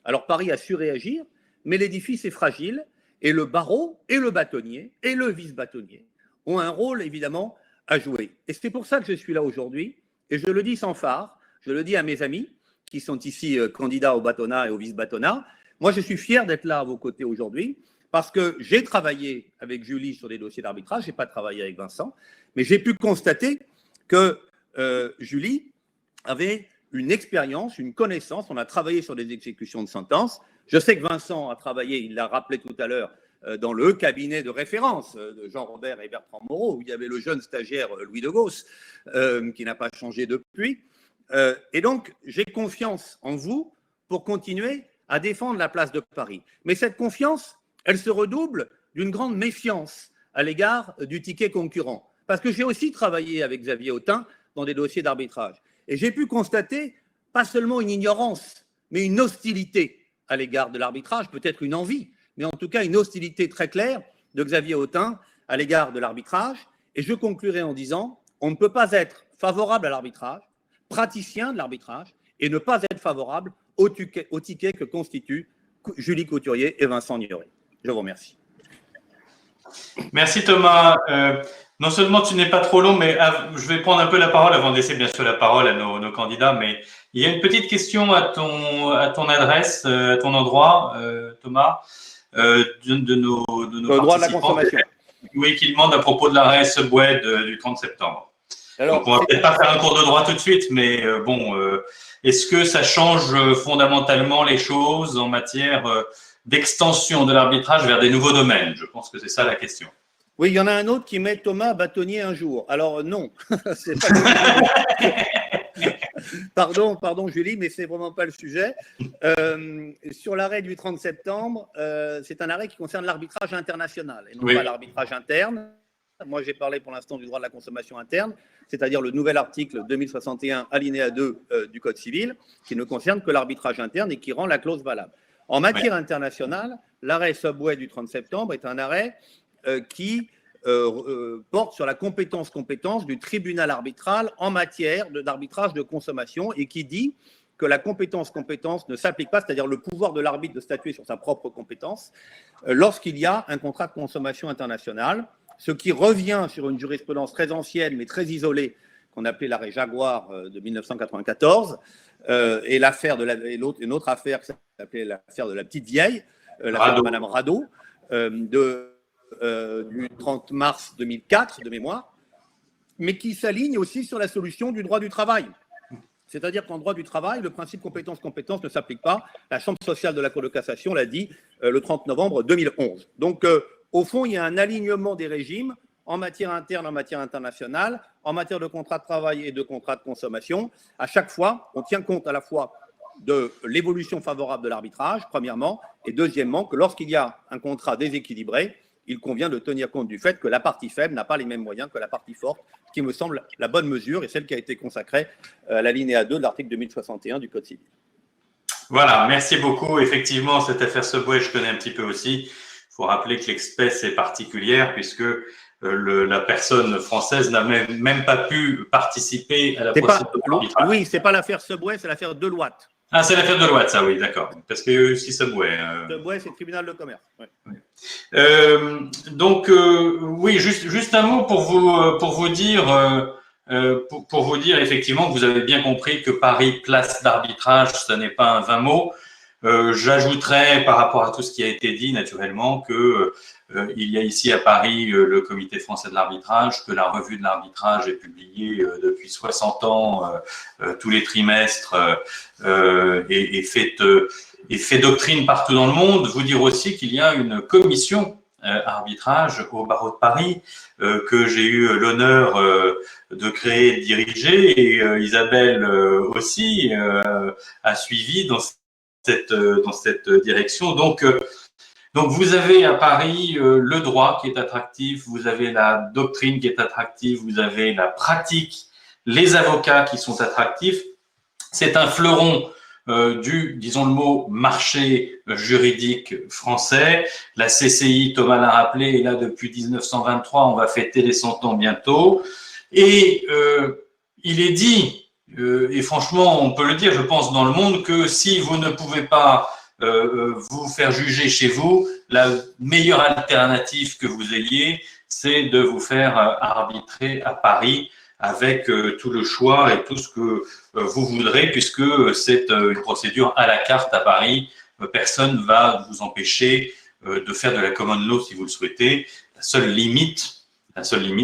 Alors Paris a su réagir, mais l'édifice est fragile et le barreau et le bâtonnier et le vice-bâtonnier ont un rôle évidemment à jouer. Et c'est pour ça que je suis là aujourd'hui et je le dis sans phare, je le dis à mes amis qui sont ici candidats au bâtonnat et au vice-bâtonnat. Moi, je suis fier d'être là à vos côtés aujourd'hui parce que j'ai travaillé avec Julie sur des dossiers d'arbitrage, je n'ai pas travaillé avec Vincent, mais j'ai pu constater que Julie avait une expérience, une connaissance. On a travaillé sur des exécutions de sentences. Je sais que Vincent a travaillé, il l'a rappelé tout à l'heure, dans le cabinet de référence de Jean-Robert et Bertrand Moreau, où il y avait le jeune stagiaire Louis de Gauss, qui n'a pas changé depuis. Et donc, j'ai confiance en vous pour continuer à défendre la place de Paris. Mais cette confiance, elle se redouble d'une grande méfiance à l'égard du ticket concurrent. Parce que j'ai aussi travaillé avec Xavier Autain dans des dossiers d'arbitrage. Et j'ai pu constater pas seulement une ignorance, mais une hostilité à l'égard de l'arbitrage, peut-être une envie, mais en tout cas une hostilité très claire de Xavier Autain à l'égard de l'arbitrage. Et je conclurai en disant, on ne peut pas être favorable à l'arbitrage, praticien de l'arbitrage, et ne pas être favorable au ticket que constituent Julie Couturier et Vincent Nioré. Je vous remercie. Merci Thomas. Non seulement tu n'es pas trop long, mais je vais prendre un peu la parole avant de laisser bien sûr la parole à nos candidats. Mais il y a une petite question à ton adresse, à ton endroit, Thomas, de nos le droit de la consommation. Oui, qui demande à propos de l'arrêt Subway du 30 septembre. Alors, donc on va peut-être pas faire un cours de droit tout de suite, mais est-ce que ça change fondamentalement les choses en matière d'extension de l'arbitrage vers des nouveaux domaines? Je pense que c'est ça la question. Oui, il y en a un autre qui met Thomas bâtonnier un jour. Alors non, c'est pas pardon Julie, mais c'est vraiment pas le sujet. Sur l'arrêt du 30 septembre, c'est un arrêt qui concerne l'arbitrage international et non pas l'arbitrage interne. Moi, j'ai parlé pour l'instant du droit de la consommation interne, c'est-à-dire le nouvel article 2061 alinéa 2 du Code civil, qui ne concerne que l'arbitrage interne et qui rend la clause valable. En matière internationale, l'arrêt Subway du 30 septembre est un arrêt qui porte sur la compétence du tribunal arbitral en matière d'arbitrage de consommation et qui dit que la compétence ne s'applique pas, c'est-à-dire le pouvoir de l'arbitre de statuer sur sa propre compétence, lorsqu'il y a un contrat de consommation international, ce qui revient sur une jurisprudence très ancienne mais très isolée qu'on appelait l'arrêt Jaguar de 1994 et une autre affaire qui s'appelait l'affaire de la petite vieille, l'affaire de Madame Rado, du 30 mars 2004 de mémoire, mais qui s'aligne aussi sur la solution du droit du travail. C'est-à-dire qu'en droit du travail, le principe compétence ne s'applique pas. La Chambre sociale de la Cour de cassation l'a dit le 30 novembre 2011. Donc, au fond, il y a un alignement des régimes en matière interne, en matière internationale, en matière de contrat de travail et de contrat de consommation. À chaque fois, on tient compte à la fois de l'évolution favorable de l'arbitrage, premièrement, et deuxièmement, que lorsqu'il y a un contrat déséquilibré, il convient de tenir compte du fait que la partie faible n'a pas les mêmes moyens que la partie forte, ce qui me semble la bonne mesure et celle qui a été consacrée à l'alinéa 2 de l'article 2061 du Code civil. Voilà, merci beaucoup. Effectivement, cette affaire Subway, je connais un petit peu aussi. Il faut rappeler que l'espèce est particulière puisque la personne française n'a même pas pu participer à la procédure arbitrale. Oui, ce n'est pas l'affaire Subway, c'est l'affaire Deloitte. Ah, c'est l'affaire Deloitte, ça, oui, d'accord. Parce qu'il y a eu aussi Subway. Subway, c'est le tribunal de commerce. Ouais. Donc, oui, juste un mot pour vous dire effectivement que vous avez bien compris que Paris, place d'arbitrage, ce n'est pas un vain mot. J'ajouterais par rapport à tout ce qui a été dit, naturellement, que il y a ici à Paris le Comité français de l'arbitrage, que la revue de l'arbitrage est publiée depuis 60 ans, tous les trimestres, et fait doctrine partout dans le monde. Vous dire aussi qu'il y a une commission arbitrage au barreau de Paris que j'ai eu l'honneur de créer et de diriger, et Isabelle aussi a suivi dans cette direction. Donc vous avez à Paris le droit qui est attractif, vous avez la doctrine qui est attractive, vous avez la pratique, les avocats qui sont attractifs. C'est un fleuron disons le mot, marché juridique français. La CCI, Thomas l'a rappelé, est là depuis 1923, on va fêter les 100 ans bientôt. Et il est dit, et franchement on peut le dire, je pense, dans le monde, que si vous ne pouvez pas vous faire juger chez vous, la meilleure alternative que vous ayez, c'est de vous faire arbitrer à Paris avec tout le choix et tout ce que vous voudrez, puisque c'est une procédure à la carte à Paris. Personne ne va vous empêcher de faire de la common law si vous le souhaitez. La seule limite,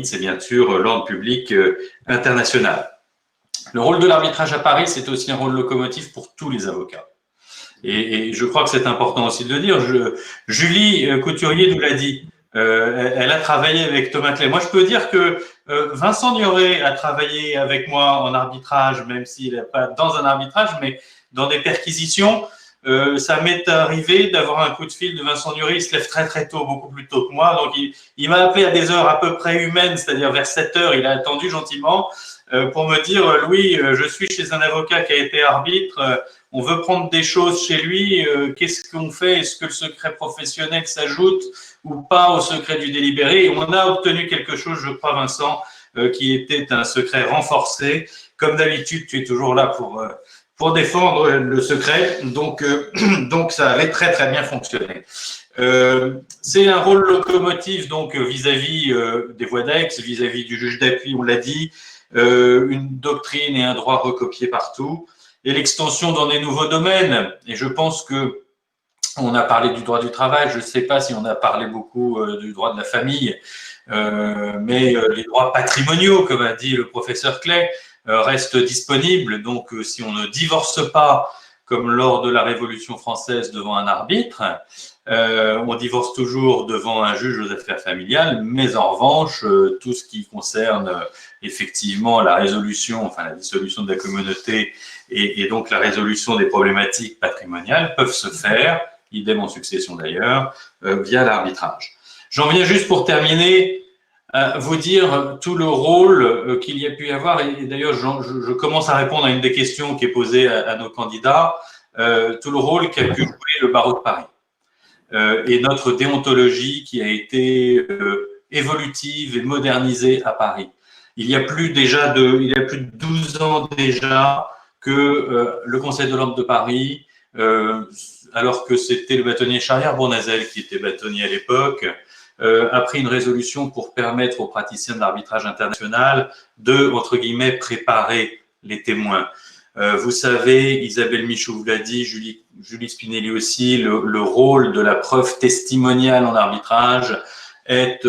c'est bien sûr l'ordre public international. Le rôle de l'arbitrage à Paris, c'est aussi un rôle locomotif pour tous les avocats. Et je crois que c'est important aussi de le dire. Julie Couturier nous l'a dit. Elle a travaillé avec Thomas Clay. Moi, je peux dire que Vincent Nioré a travaillé avec moi en arbitrage, même s'il n'est pas dans un arbitrage, mais dans des perquisitions. Ça m'est arrivé d'avoir un coup de fil de Vincent Nioré. Il se lève très très tôt, beaucoup plus tôt que moi. Donc, il m'a appelé à des heures à peu près humaines, c'est-à-dire vers 7 heures. Il a attendu gentiment pour me dire « Louis, je suis chez un avocat qui a été arbitre. On veut prendre des choses chez lui. Qu'est-ce qu'on fait? Est-ce que le secret professionnel s'ajoute ou pas au secret du délibéré ?» Et on a obtenu quelque chose, je crois, Vincent, qui était un secret renforcé. Comme d'habitude, tu es toujours là pour défendre le secret. Donc ça avait très, très bien fonctionné. C'est un rôle locomotif donc vis-à-vis des voies d'ex, vis-à-vis du juge d'appui, on l'a dit, une doctrine et un droit recopiés partout, et l'extension dans des nouveaux domaines. Et je pense que on a parlé du droit du travail, je ne sais pas si on a parlé beaucoup du droit de la famille, mais les droits patrimoniaux, comme a dit le professeur Clay, restent disponibles. Donc, si on ne divorce pas, comme lors de la Révolution française devant un arbitre, on divorce toujours devant un juge aux affaires familiales, mais en revanche, tout ce qui concerne effectivement la résolution, enfin la dissolution de la communauté et donc la résolution des problématiques patrimoniales peuvent se faire, idem en succession d'ailleurs, via l'arbitrage. J'en viens juste pour terminer à vous dire tout le rôle qu'il y a pu y avoir, et d'ailleurs je commence à répondre à une des questions qui est posée à nos candidats. tout le rôle qu'a pu jouer le barreau de Paris et notre déontologie qui a été évolutive et modernisée à Paris. Il y a plus de 12 ans déjà que le Conseil de l'ordre de Paris, alors que c'était le bâtonnier Charrière-Bournazel qui était bâtonnier à l'époque, a pris une résolution pour permettre aux praticiens de l'arbitrage international de, entre guillemets, préparer les témoins. Vous savez, Isabelle Michaud vous l'a dit, Julie Spinelli aussi, le rôle de la preuve testimoniale en arbitrage est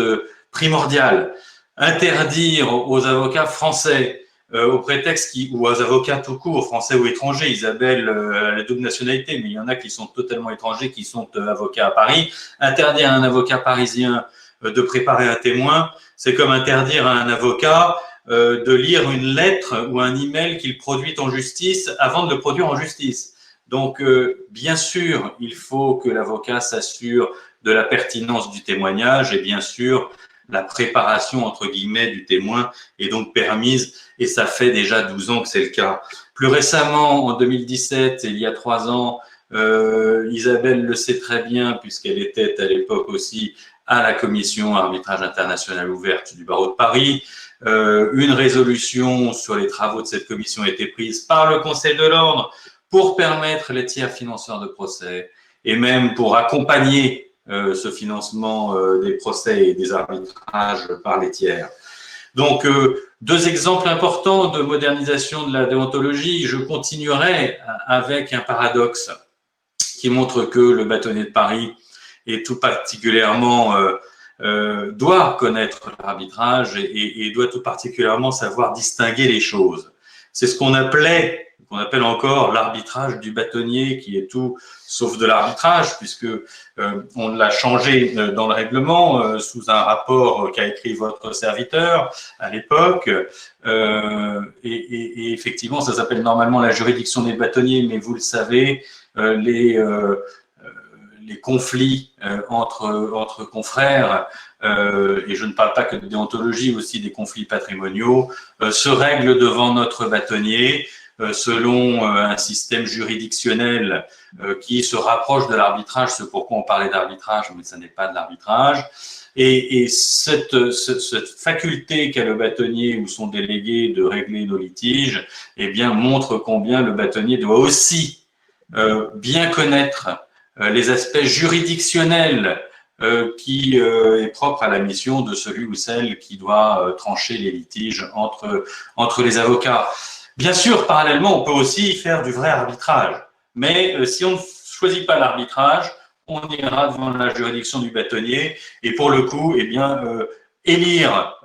primordial. Interdire aux avocats français, au prétexte ou aux avocats tout court, français ou étrangers, Isabelle a la double nationalité, mais il y en a qui sont totalement étrangers, qui sont avocats à Paris. Interdire à un avocat parisien de préparer un témoin, c'est comme interdire à un avocat de lire une lettre ou un email qu'il produit en justice avant de le produire en justice. Donc, bien sûr, il faut que l'avocat s'assure de la pertinence du témoignage et bien sûr, la préparation, entre guillemets, du témoin est donc permise et ça fait déjà 12 ans que c'est le cas. Plus récemment, en 2017, il y a 3 ans, Isabelle le sait très bien puisqu'elle était à l'époque aussi à la commission arbitrage international ouverte du barreau de Paris. Une résolution sur les travaux de cette commission a été prise par le Conseil de l'ordre pour permettre les tiers financeurs de procès et même pour accompagner ce financement des procès et des arbitrages par les tiers. Donc, 2 exemples importants de modernisation de la déontologie. Je continuerai avec un paradoxe qui montre que le bâtonnier de Paris et tout particulièrement doit connaître l'arbitrage et doit tout particulièrement savoir distinguer les choses. C'est ce qu'on appelle encore l'arbitrage du bâtonnier, qui est tout sauf de l'arbitrage, puisque on l'a changé dans le règlement sous un rapport qu'a écrit votre serviteur à l'époque. Et effectivement, ça s'appelle normalement la juridiction des bâtonniers, mais vous le savez, les conflits entre confrères, et je ne parle pas que de déontologie, aussi des conflits patrimoniaux, se règlent devant notre bâtonnier selon un système juridictionnel qui se rapproche de l'arbitrage, ce pourquoi on parlait d'arbitrage, mais ce n'est pas de l'arbitrage. Et cette faculté qu'a le bâtonnier ou son délégué de régler nos litiges, eh bien, montre combien le bâtonnier doit aussi bien connaître les aspects juridictionnels qui est propre à la mission de celui ou celle qui doit trancher les litiges entre les avocats. Bien sûr, parallèlement, on peut aussi faire du vrai arbitrage, mais si on ne choisit pas l'arbitrage, on ira devant la juridiction du bâtonnier et pour le coup, eh bien, élire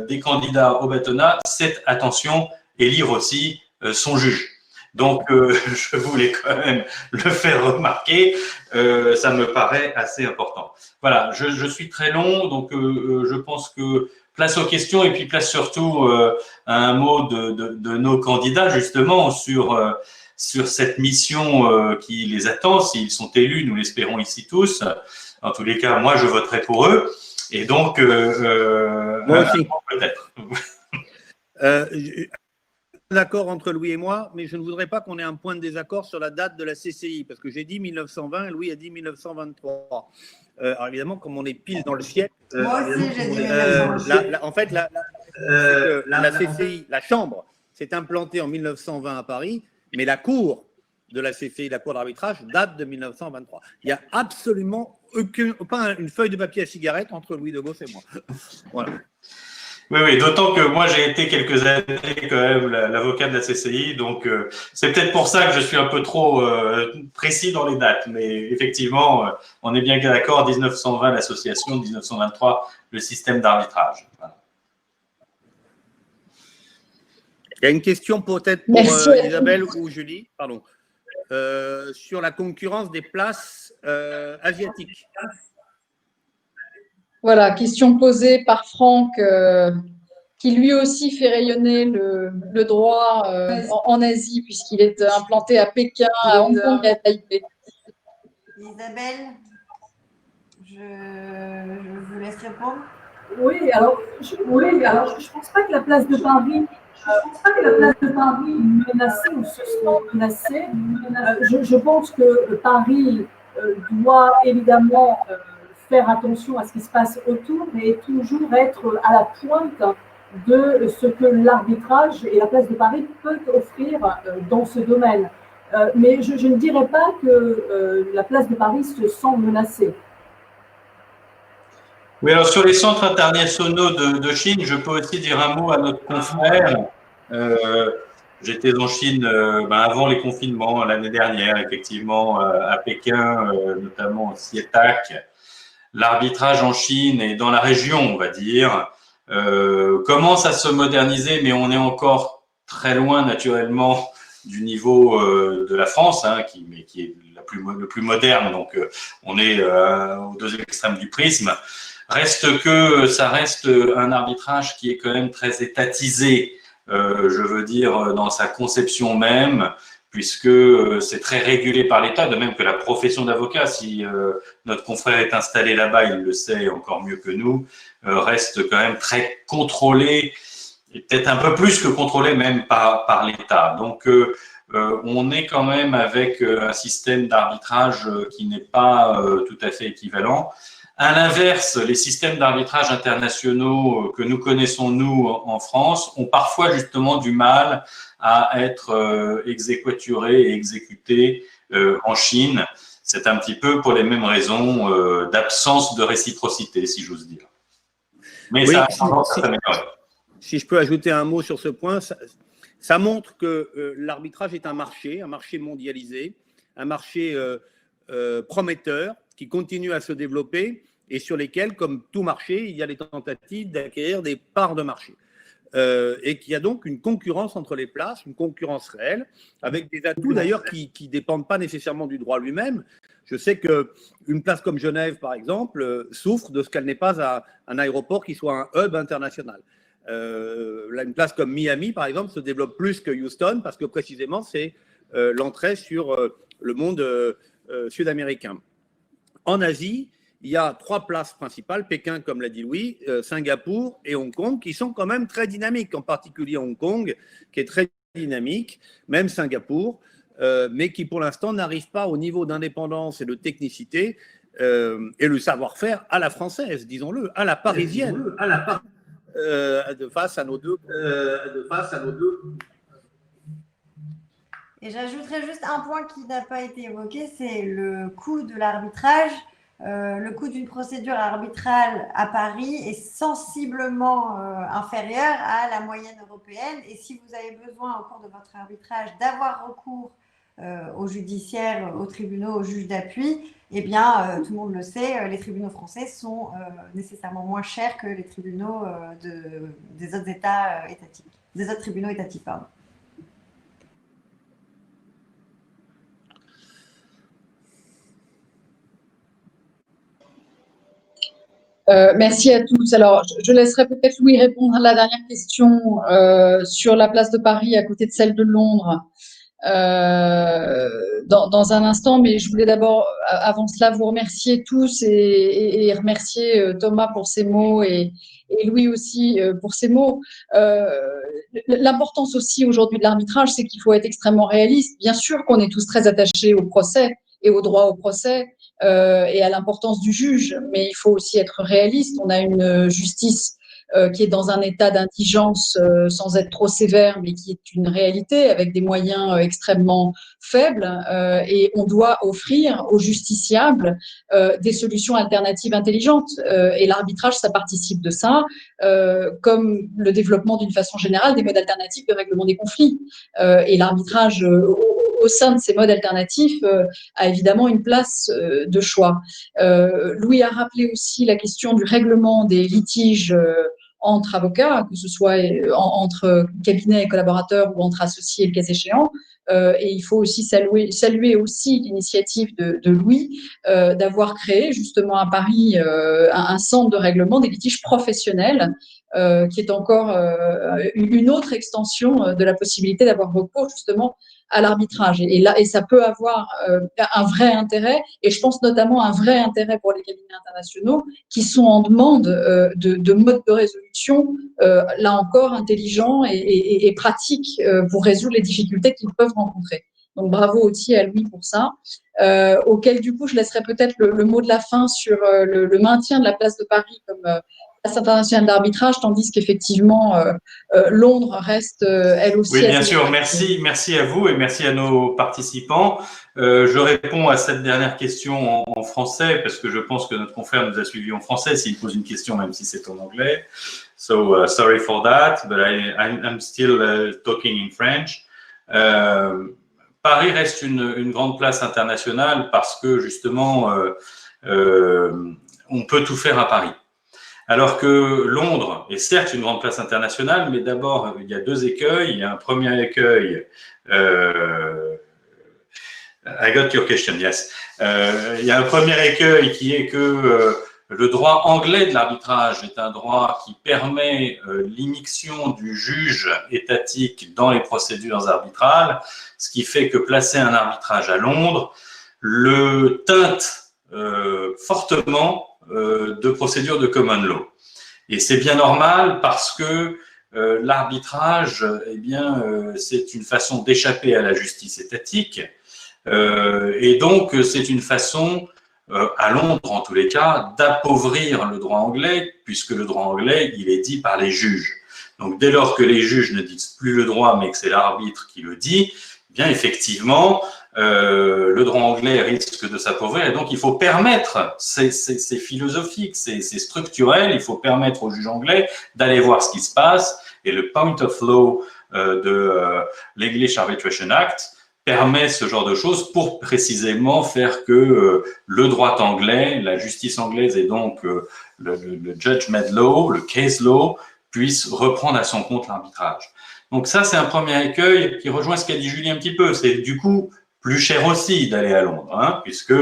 des candidats au bâtonnat, c'est, attention, élire aussi son juge. Donc, je voulais quand même le faire remarquer, ça me paraît assez important. Voilà, je suis très long, donc je pense que place aux questions et puis place surtout à un mot de nos candidats justement sur cette mission qui les attend. S'ils sont élus, nous l'espérons ici tous. En tous les cas, moi, je voterai pour eux. Et donc, moi aussi. Peut-être. D'accord entre Louis et moi, mais je ne voudrais pas qu'on ait un point de désaccord sur la date de la CCI, parce que j'ai dit 1920 et Louis a dit 1923. Alors évidemment, comme on est pile dans le siècle, moi aussi j'ai dit 1920. En fait, la CCI, la Chambre, s'est implantée en 1920 à Paris, mais la Cour de la CCI, la Cour d'arbitrage, date de 1923. Il n'y a absolument pas une feuille de papier à cigarette entre Louis de Gauss et moi. Voilà. Oui, d'autant que moi, j'ai été quelques années quand même l'avocat de la CCI, donc c'est peut-être pour ça que je suis un peu trop précis dans les dates, mais effectivement, on est bien d'accord, 1920 l'association, 1923 le système d'arbitrage. Voilà. Il y a une question peut-être pour Isabelle ou Julie, pardon, sur la concurrence des places asiatiques. Voilà, question posée par Franck, qui lui aussi fait rayonner le droit en Asie, puisqu'il est implanté à Pékin, à Hong Kong et à Taipei. Isabelle, je vous laisse répondre. Oui, alors je ne pense pas que la place de Paris Je pense pas que la place de Paris est menacée ou se sent menacée. Je pense que Paris doit évidemment faire attention à ce qui se passe autour, mais toujours être à la pointe de ce que l'arbitrage et la place de Paris peut offrir dans ce domaine. Mais je ne dirais pas que la place de Paris se sent menacée. Oui, alors sur les centres internationaux de Chine, je peux aussi dire un mot à notre confrère. J'étais en Chine avant les confinements l'année dernière, effectivement, à Pékin, notamment au CIETAC. L'arbitrage en Chine et dans la région, on va dire, commence à se moderniser, mais on est encore très loin, naturellement, du niveau de la France, hein, qui est le plus moderne. Donc, on est aux deux extrêmes du prisme. Reste que ça reste un arbitrage qui est quand même très étatisé, je veux dire, dans sa conception même, puisque c'est très régulé par l'État, de même que la profession d'avocat, si notre confrère est installé là-bas, il le sait encore mieux que nous, reste quand même très contrôlé, et peut-être un peu plus que contrôlé même par l'État. Donc, on est quand même avec un système d'arbitrage qui n'est pas tout à fait équivalent. À l'inverse, les systèmes d'arbitrage internationaux que nous connaissons, nous, en France, ont parfois justement du mal à être exéquaturés et exécutés en Chine. C'est un petit peu pour les mêmes raisons d'absence de réciprocité, si j'ose dire. Mais oui, ça a tendance à s'améliorer. Si je peux ajouter un mot sur ce point, ça montre que l'arbitrage est un marché mondialisé, un marché prometteur, qui continue à se développer et sur lesquels, comme tout marché, il y a des tentatives d'acquérir des parts de marché. Et qu'il y a donc une concurrence entre les places, une concurrence réelle, avec des atouts d'ailleurs qui ne dépendent pas nécessairement du droit lui-même. Je sais qu'une place comme Genève, par exemple, souffre de ce qu'elle n'est pas un aéroport qui soit un hub international. Une place comme Miami, par exemple, se développe plus que Houston parce que précisément, c'est l'entrée sur le monde sud-américain. En Asie, il y a 3 places principales, Pékin, comme l'a dit Louis, Singapour et Hong Kong, qui sont quand même très dynamiques, en particulier Hong Kong, qui est très dynamique, même Singapour, mais qui pour l'instant n'arrive pas au niveau d'indépendance et de technicité et le savoir-faire à la française, disons-le, à la parisienne, face à nos deux. Et j'ajouterais juste un point qui n'a pas été évoqué, c'est le coût de l'arbitrage. Le coût d'une procédure arbitrale à Paris est sensiblement inférieur à la moyenne européenne. Et si vous avez besoin au cours de votre arbitrage d'avoir recours aux judiciaires, aux tribunaux, aux juges d'appui, eh bien, tout le monde le sait, les tribunaux français sont nécessairement moins chers que les tribunaux des autres États étatiques, des autres tribunaux étatiques, pardon. Merci à tous. Alors, je laisserai peut-être Louis répondre à la dernière question sur la place de Paris à côté de celle de Londres dans un instant, mais je voulais d'abord, avant cela, vous remercier tous et remercier Thomas pour ses mots et Louis aussi pour ses mots. L'importance aussi aujourd'hui de l'arbitrage, c'est qu'il faut être extrêmement réaliste. Bien sûr qu'on est tous très attachés au procès et au droit au procès, et à l'importance du juge, mais il faut aussi être réaliste. On a une justice qui est dans un état d'indigence sans être trop sévère, mais qui est une réalité avec des moyens extrêmement faibles, et on doit offrir aux justiciables des solutions alternatives intelligentes, et l'arbitrage, ça participe de ça, comme le développement d'une façon générale des modes alternatifs de règlement des conflits, et l'arbitrage au sein de ces modes alternatifs a évidemment une place de choix. Louis a rappelé aussi la question du règlement des litiges entre avocats, que ce soit entre cabinets et collaborateurs ou entre associés, le cas échéant. Et il faut aussi saluer aussi l'initiative de Louis d'avoir créé justement à Paris un centre de règlement des litiges professionnels, qui est encore une autre extension de la possibilité d'avoir recours justement à l'arbitrage. Et ça peut avoir un vrai intérêt, et je pense notamment un vrai intérêt pour les cabinets internationaux qui sont en demande de modes de résolution, là encore, intelligents et pratiques pour résoudre les difficultés qu'ils peuvent rencontrer. Donc bravo aussi à Louis pour ça. Auquel du coup je laisserai peut-être le mot de la fin sur le maintien de la place de Paris comme place internationale d'arbitrage, tandis qu'effectivement Londres reste elle aussi. Oui, bien sûr. Merci à vous et merci à nos participants. Je réponds à cette dernière question en français parce que je pense que notre confrère nous a suivis en français s'il pose une question, même si c'est en anglais. So sorry for that, but I'm still talking in French. Paris reste une grande place internationale parce que justement, on peut tout faire à Paris. Alors que Londres est certes une grande place internationale, mais d'abord, il y a deux écueils. Il y a un premier écueil. I got your question, yes. Il y a un premier écueil qui est que le droit anglais de l'arbitrage est un droit qui permet l'immixtion du juge étatique dans les procédures arbitrales, ce qui fait que placer un arbitrage à Londres le teinte fortement de procédures de common law. Et c'est bien normal parce que l'arbitrage, eh bien, c'est une façon d'échapper à la justice étatique. Et donc, c'est une façon, à Londres en tous les cas, d'appauvrir le droit anglais, puisque le droit anglais, il est dit par les juges. Donc, dès lors que les juges ne disent plus le droit, mais que c'est l'arbitre qui le dit, eh bien, effectivement, le droit anglais risque de s'appauvrir. Et donc, il faut permettre, c'est philosophique, c'est structurel, il faut permettre aux juges anglais d'aller voir ce qui se passe. Et le Point of Law de l'English Arbitration Act permet ce genre de choses pour précisément faire que le droit anglais, la justice anglaise et donc le judgment law, le case law, puisse reprendre à son compte l'arbitrage. Donc ça, c'est un premier écueil qui rejoint ce qu'a dit Julie un petit peu. C'est du coup plus cher aussi d'aller à Londres, hein, puisque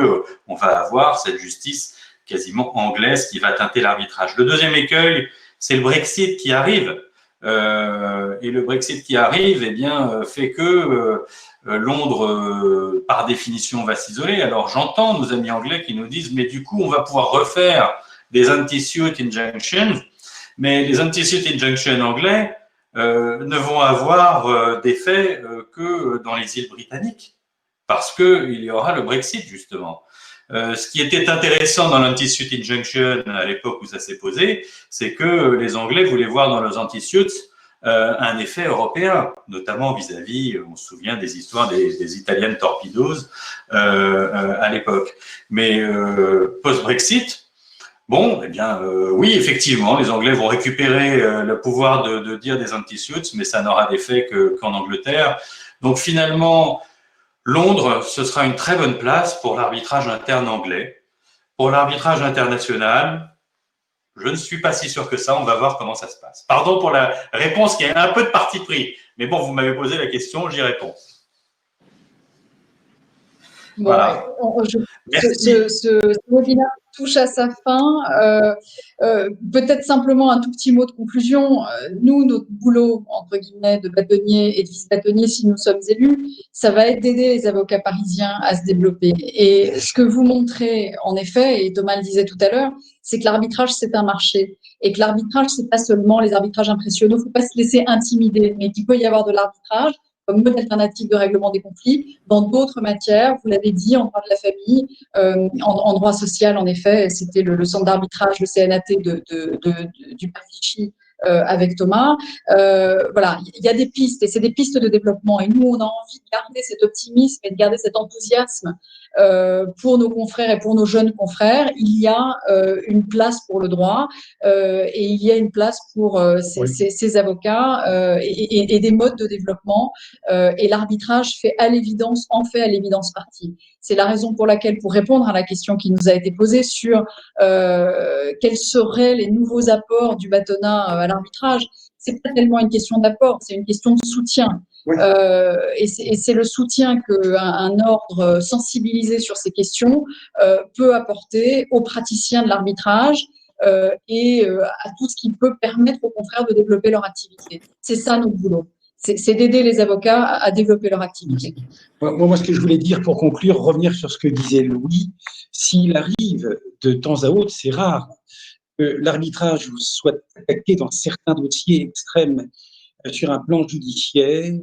on va avoir cette justice quasiment anglaise qui va teinter l'arbitrage. Le deuxième écueil, c'est le Brexit qui arrive. Et le Brexit qui arrive, eh bien, fait que Londres, par définition, va s'isoler. Alors, j'entends nos amis anglais qui nous disent, mais du coup, on va pouvoir refaire des anti-suit injunctions, mais les anti-suit injunctions anglais ne vont avoir d'effet que dans les îles britanniques, parce qu'il y aura le Brexit, justement. Ce qui était intéressant dans l'anti-suit injunction à l'époque où ça s'est posé, c'est que les Anglais voulaient voir dans leurs anti-suits un effet européen, notamment vis-à-vis, on se souvient des histoires des Italian torpedoes à l'époque. Mais post-Brexit, bon, eh bien, oui, effectivement, les Anglais vont récupérer le pouvoir de dire des anti-suits, mais ça n'aura d'effet qu'en Angleterre. Donc finalement, Londres, ce sera une très bonne place pour l'arbitrage interne anglais. Pour l'arbitrage international, je ne suis pas si sûr que ça. On va voir comment ça se passe. Pardon pour la réponse qui a un peu de parti pris. Mais bon, vous m'avez posé la question, j'y réponds. Bon, voilà. Ce webinaire touche à sa fin. Peut-être simplement un tout petit mot de conclusion. Nous, notre boulot, entre guillemets, de bâtonnier et de vice-bâtonnier, si nous sommes élus, ça va être d'aider les avocats parisiens à se développer. Et ce que vous montrez, en effet, et Thomas le disait tout à l'heure, c'est que l'arbitrage, c'est un marché. Et que l'arbitrage, c'est pas seulement les arbitrages impressionnants. Il ne faut pas se laisser intimider, mais qu'il peut y avoir de l'arbitrage comme mode alternatif de règlement des conflits dans d'autres matières. Vous l'avez dit, en droit de la famille, en droit social, en effet, c'était le centre d'arbitrage, le CNAT du père Fichy avec Thomas. Voilà, il y a des pistes et c'est des pistes de développement. Et nous, on a envie de garder cet optimisme et de garder cet enthousiasme pour nos confrères et pour nos jeunes confrères. Il y a une place pour le droit et il y a une place pour ces avocats et des modes de développement. Et l'arbitrage en fait à l'évidence partie. C'est la raison pour laquelle, pour répondre à la question qui nous a été posée sur quels seraient les nouveaux apports du bâtonnat à l'arbitrage, c'est pas tellement une question d'apport, c'est une question de soutien. Oui. Et c'est le soutien qu'un ordre sensibilisé sur ces questions peut apporter aux praticiens de l'arbitrage et à tout ce qui peut permettre aux confrères de développer leur activité. C'est ça notre boulot. c'est d'aider les avocats à développer leur activité. Moi, ce que je voulais dire pour conclure, revenir sur ce que disait Louis, s'il arrive de temps à autre, c'est rare, que l'arbitrage soit attaqué dans certains dossiers extrêmes sur un plan judiciaire,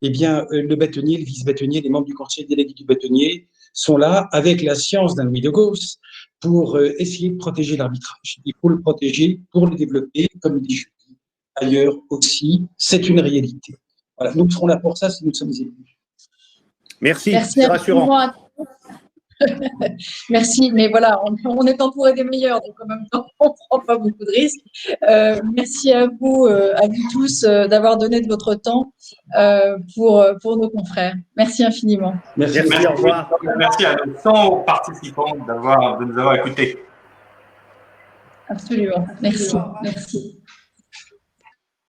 eh bien, le bâtonnier, le vice-bâtonnier, les membres du conseil délégué du bâtonnier sont là avec la science d'un Louis de Gauss pour essayer de protéger l'arbitrage. Il faut le protéger pour le développer, comme il dit ailleurs aussi. C'est une réalité. Voilà, nous serons là pour ça si nous sommes élus. Merci, Merci c'est rassurant. Merci, mais voilà, on est entouré des meilleurs, donc en même temps, on ne prend pas beaucoup de risques. Merci à vous tous, d'avoir donné de votre temps pour nos confrères. Merci infiniment. Merci, au revoir. Merci à nos 100 participants de nous avoir écoutés. Absolument. Merci. Merci.